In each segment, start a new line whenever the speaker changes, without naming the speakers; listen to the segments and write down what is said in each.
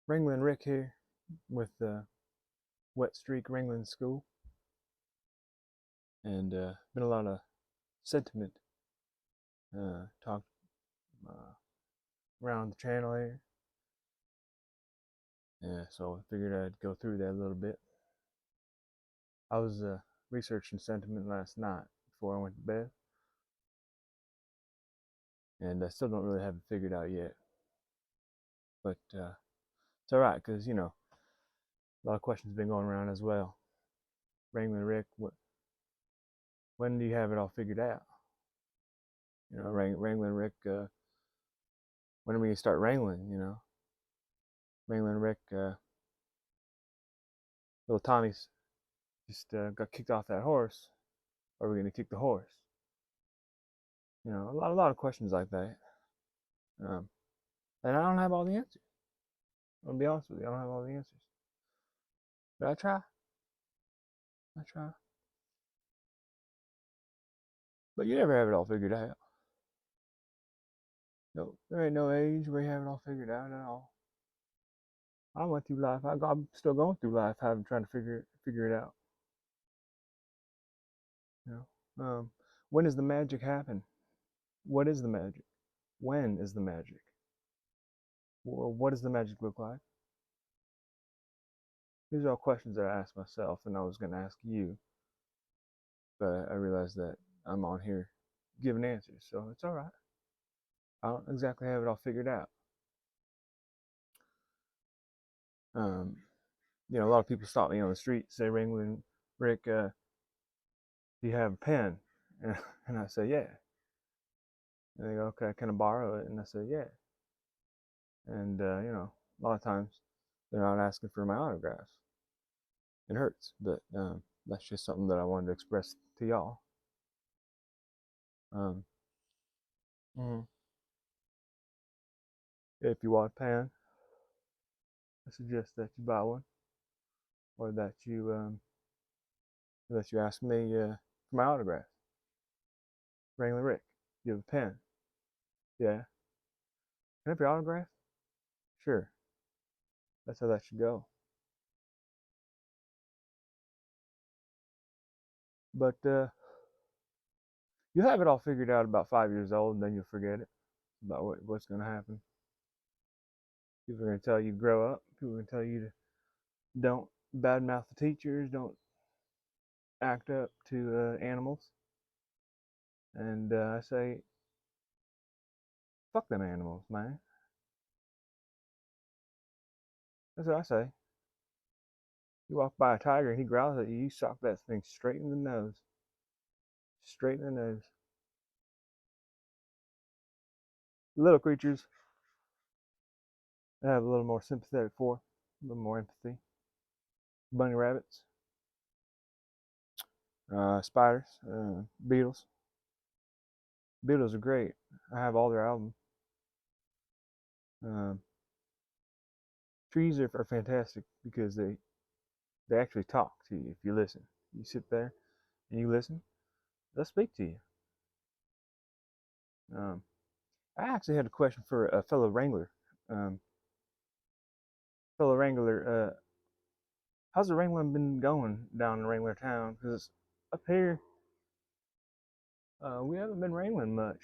Wrangling Rick here with Wet Streak Wrangling School, and been a lot of sentiment talked uh, around the channel here. Yeah, so I figured I'd go through that a little bit. I was researching sentiment last night before I went to bed, and I still don't really have it figured out yet. But it's all right because a lot of questions been going around as well. Wrangling Rick, when do you have it all figured out? Wrangling Rick, when are we gonna start wrangling? Wrangling Rick, little Tommy's just got kicked off that horse. Are we gonna kick the horse? A lot of questions like that. Um, and I don't have all the answers. I'm gonna be honest with you, I don't have all the answers. But I try. I try. But you never have it all figured out. No, there ain't no age where you have it all figured out at all. I went through life. I'm still going through life, having trying to figure it out. You when does the magic happen? What is the magic? When is the magic? Well, what does the magic look like? These are all questions that I asked myself, and I was going to ask you, but I realized that I'm on here giving answers, so it's all right. I don't exactly have it all figured out. Um, a lot of people stop me on the street, say, "Wrangling Rick, do you have a pen?" And I say, "Yeah." And they go, "Okay, can I borrow it?" And I say, "Yeah." And a lot of times they're not asking for my autographs. It hurts, but that's just something that I wanted to express to y'all. Um, mm-hmm. If you want a pen, I suggest that you buy one, or that you ask me for my autograph. Wrangler Rick, you have a pen? Yeah. Can I have your autograph? Sure. That's how that should go. But you'll have it all figured out about 5 years old, and then you'll forget it about what's going to happen. People are going to tell you to grow up. People are going to tell you to don't badmouth the teachers, don't act up to animals. And I say, fuck them animals, man. That's what I say. You walk by a tiger and he growls at you, you sock that thing straight in the nose. Straight in the nose. Little creatures I have a little more sympathetic for, a little more empathy. Bunny rabbits, spiders, beetles. Beatles are great. I have all their albums. Um, trees are fantastic because they actually talk to you if you listen. You sit there and you listen, they'll speak to you. Um, I actually had a question for a fellow Wrangler. Um, fellow Wrangler, how's the wrangling been going down in Wrangler town? Because up here, we haven't been wrangling much.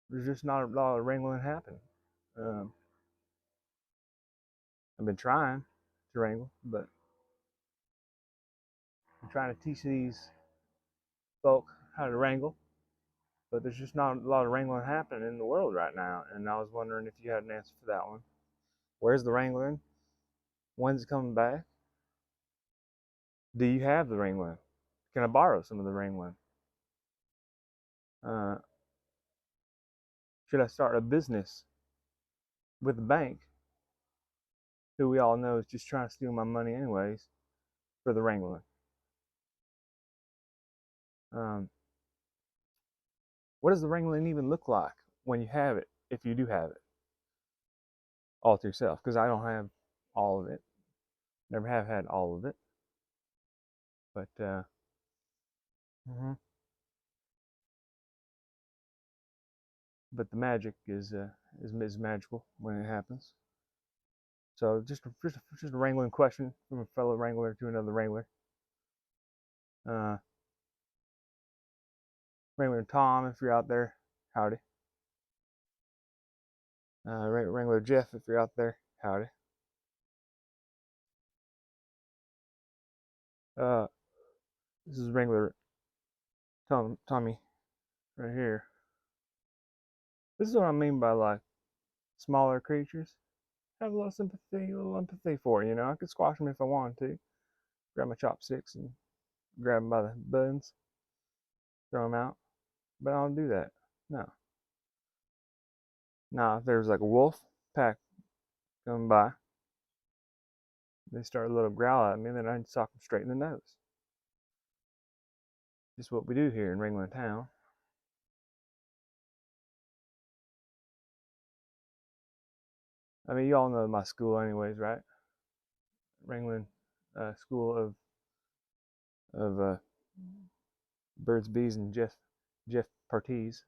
There's just not a lot of wrangling happening. Um, I've been trying to wrangle, but I'm trying to teach these folk how to wrangle. But there's just not a lot of wrangling happening in the world right now, and I was wondering if you had an answer for that one. Where's the wrangling? When's it coming back? Do you have the wrangling? Can I borrow some of the wrangling? Uh, should I start a business with the bank, who we all know is just trying to steal my money anyways, for the wrangling? Um, what does the wrangling even look like when you have it, if you do have it, all to yourself? Because I don't have all of it. Never have had all of it. But mhm. But the magic is magical when it happens. So just a wrangling question from a fellow wrangler to another wrangler. Uh, Wrangler Tom, if you're out there, howdy. Wrangler Jeff, if you're out there, howdy. Uh, this is Wrangler Tommy right here. This is what I mean by like smaller creatures. Have a little sympathy, a little empathy for. I could squash them if I wanted to. Grab my chopsticks and grab them by the buns, throw them out. But I don't do that. No. Now, if there's like a wolf pack coming by, they start a little growl at me, then I sock them straight in the nose. Just what we do here in Wrangler Town. I mean, you all know my school, anyways, right? Wrangler School of Birds, Bees, and Jeff Partees.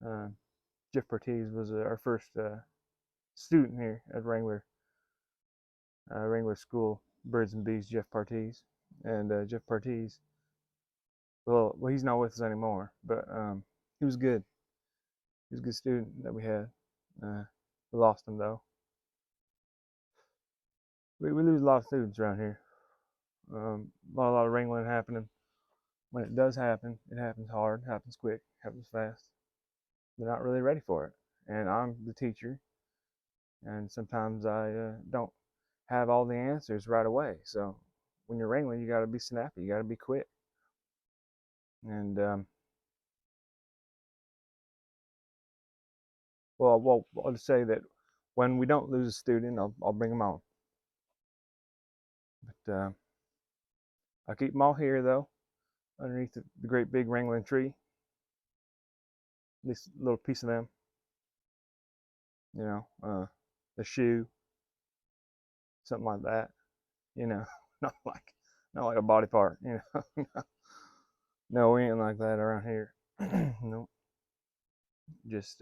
Uh, Jeff Partees was our first student here at Wrangler School, Birds and Bees, Jeff Partees. And Jeff Partees, well, he's not with us anymore, but he was good. He was a good student that we had. We lost him, though. We lose a lot of students around here. A lot of wrangling happening. When it does happen, it happens hard, happens quick, happens fast. They're not really ready for it. And I'm the teacher, and sometimes I don't have all the answers right away. So when you're wrangling, you got to be snappy, you got to be quick. And well, I'll just say that when we don't lose a student, I'll bring them on. But I keep them all here though, underneath the great big wrangling tree. At least a little piece of them, the shoe, something like that. You know, not like a body part. No, we ain't like that around here. No, just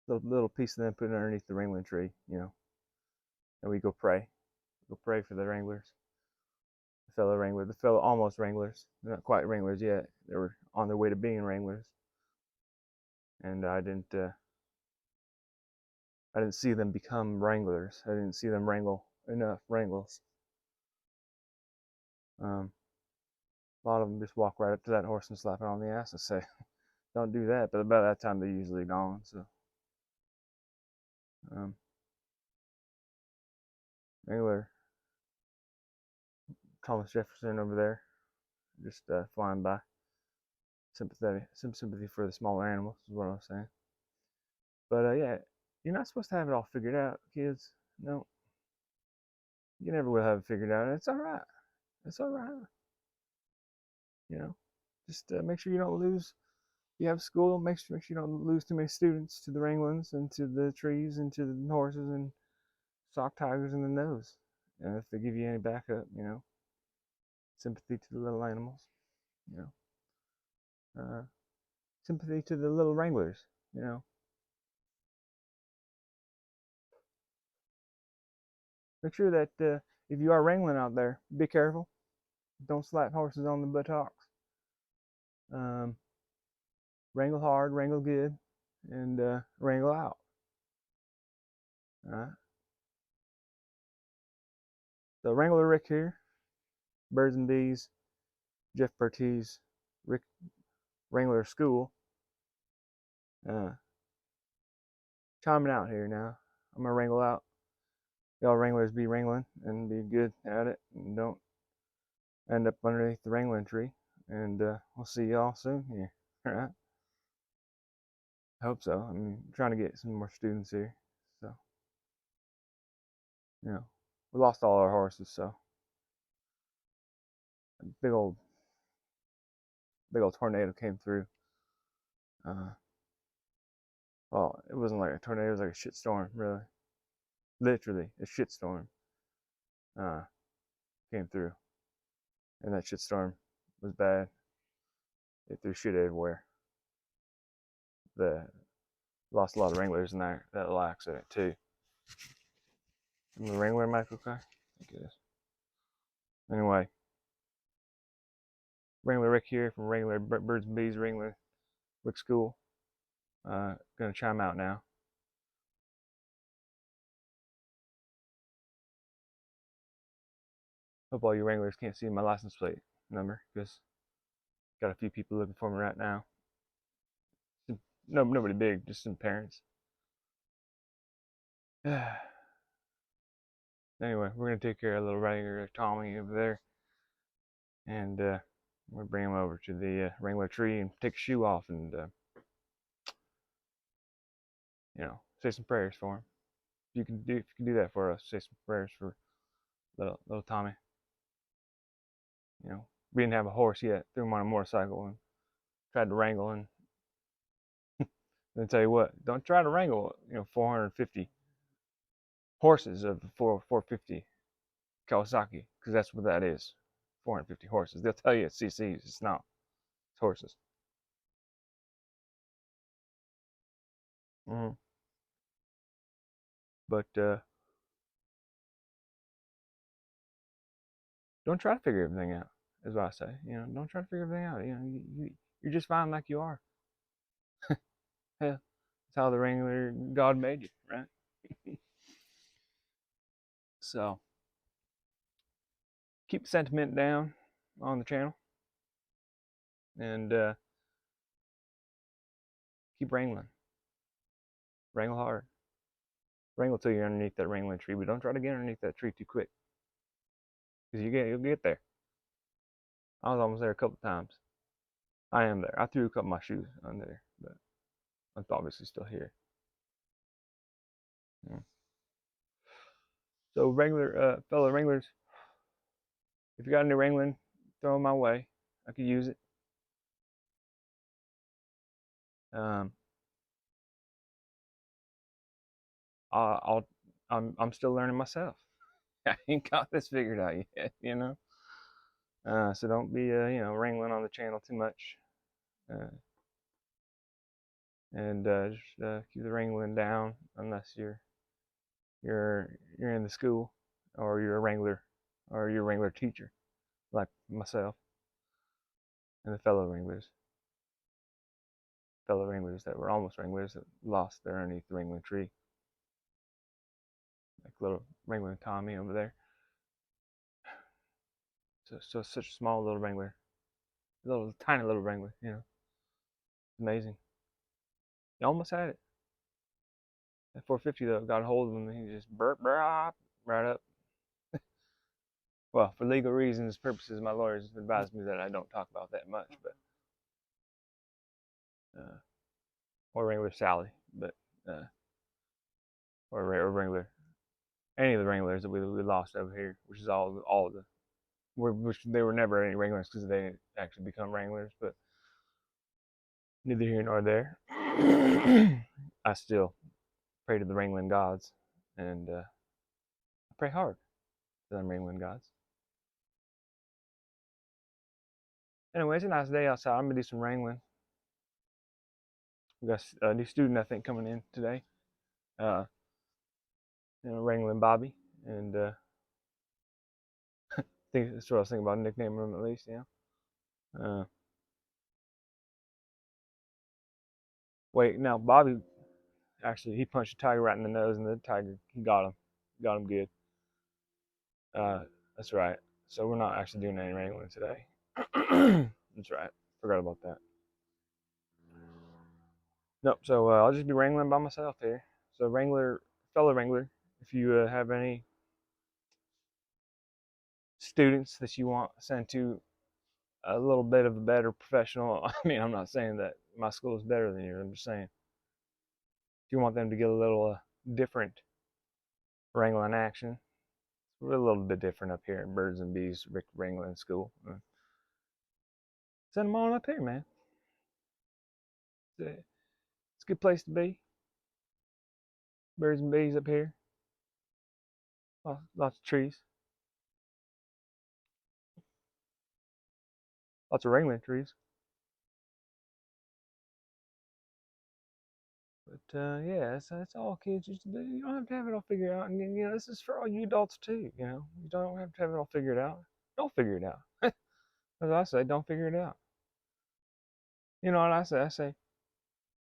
little piece of them put underneath the wrangling tree. And we go pray. Go pray for the wranglers, the fellow almost wranglers. They're not quite wranglers yet. They were on their way to being wranglers, and I didn't see them become wranglers. I didn't see them wrangle enough wrangles. A lot of them just walk right up to that horse and slap it on the ass and say, "Don't do that." But about that time, they're usually gone. So, Wrangler Thomas Jefferson over there, just flying by. Some sympathy for the smaller animals is what I was saying. But yeah, you're not supposed to have it all figured out, kids. No, you never will have it figured out. It's all right. It's all right. Just make sure you don't lose. You have school. Make sure you don't lose too many students to the wranglings and to the trees and to the horses and sock tigers in the nose. And if they give you any backup, sympathy to the little animals. You sympathy to the little wranglers. Make sure that if you are wrangling out there, be careful. Don't slap horses on the buttocks. Wrangle hard, wrangle good, and wrangle out. All right. So Wrangler Rick here, Birds and Bees, Jeff Bertiz, Rick Wrangler School. Chiming out here now. I'm gonna wrangle out. Y'all wranglers be wrangling and be good at it, and don't end up underneath the wrangling tree. And we'll see y'all soon here. All right. I hope so. I'm trying to get some more students here. So, we lost all our horses, so a big old tornado came through. Well, it wasn't like a tornado; it was like a shit storm, really. Literally, a shit storm came through, and that shit storm was bad. It threw shit everywhere. The Lost a lot of Wranglers in that little accident too. The Wrangler Michael car? I think it is. Anyway, Wrangler Rick here from Wrangler Birds and Bees Wrangler Rick School. Gonna chime out now. Hope all you Wranglers can't see my license plate number because got a few people looking for me right now. No, nobody big, just some parents. Anyway, we're gonna take care of little Wrangler Tommy over there, and we're gonna bring him over to the Wrangler tree and take a shoe off and say some prayers for him. If you can do that for us, say some prayers for little Tommy. We didn't have a horse yet. Threw him on a motorcycle and tried to wrangle, and I tell you what, don't try to wrangle 450 horses of 450 Kawasaki, because that's what that is. 450 horses. They'll tell you it's CCs. It's not. It's horses. Mm-hmm. But don't try to figure everything out. Is what I say. Don't try to figure everything out. You're just fine like you are. Hell, that's how the Wrangler God made you, right? So keep the sentiment down on the channel, and keep wrangling. Wrangle hard. Wrangle till you're underneath that wrangling tree, but don't try to get underneath that tree too quick, because you'll get there. I was almost there a couple times. I am there. I threw a couple of my shoes under there, but I'm obviously still here. Yeah. So fellow Wranglers, if you got any wrangling, throw them my way. I could use it. I'm still learning myself. I ain't got this figured out yet. So don't be wrangling on the channel too much, and just keep the wrangling down unless you're in the school, or you're a wrangler, or you're a wrangler teacher like myself and the fellow wranglers that were almost wranglers that lost their underneath the wrangling tree, like little wrangling Tommy over there. So such a small little wrangler, tiny little wrangler, amazing. He almost had it. At 450 though, got a hold of him and he just burp right up. Well, for legal reasons, purposes, my lawyers advised me that I don't talk about that much, but or Wrangler Sally, but or Wrangler, any of the Wranglers that we lost over here, which is all of the, which they were never any Wranglers because they didn't actually become Wranglers, but neither here nor there. I still pray to the Wrangling gods, and I pray hard to them Wrangling gods. Anyway, it's a nice day outside. I'm gonna do some wrangling. We got a new student I think coming in today. Wrangling Bobby, and I think that's what I was thinking about, nicknaming him at least. Wait, now Bobby actually he punched a tiger right in the nose, and the tiger he got him good. That's right. So we're not actually doing any wrangling today. That's right. Forgot about that. Nope. So I'll just be wrangling by myself here. So fellow Wrangler, if you have any students that you want sent to a little bit of a better professional, I mean, I'm not saying that my school is better than yours. I'm just saying if you want them to get a little different wrangling action, we're a little bit different up here in Birds and Bees Wrangling School. Send them on up here, man. It's a good place to be. Birds and bees up here. Lots of trees. Lots of wrangling trees. But yeah, it's all kids used to do. You don't have to have it all figured out. And this is for all you adults too. You don't have to have it all figured out. Don't figure it out. As I say, don't figure it out. You know what I say? I say,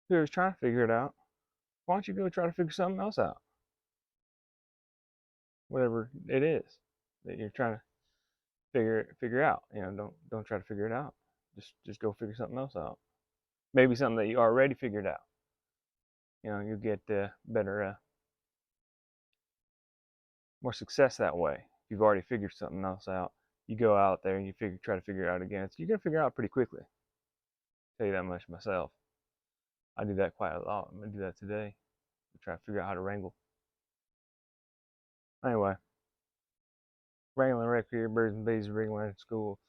whoever's trying to figure it out, why don't you go try to figure something else out? Whatever it is that you're trying to figure out. Don't try to figure it out. Just go figure something else out. Maybe something that you already figured out. You get better, more success that way. If you've already figured something else out, you go out there and you try to figure it out again. You're gonna figure it out pretty quickly. I'll tell you that much myself. I do that quite a lot. I'm gonna do that today. Try to figure out how to wrangle. Anyway, wrangling wreck here, birds and bees wrangling at school.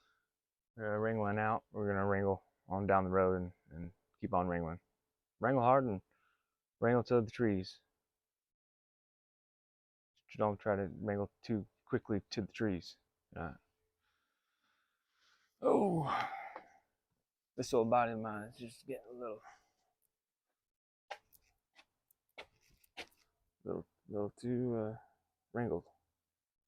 Wrangling out. We're gonna wrangle on down the road and keep on wrangling. Wrangle hard and wrangle to the trees. Don't try to wrangle too quickly to the trees. Oh, this old body of mine is just getting a little too wrangled.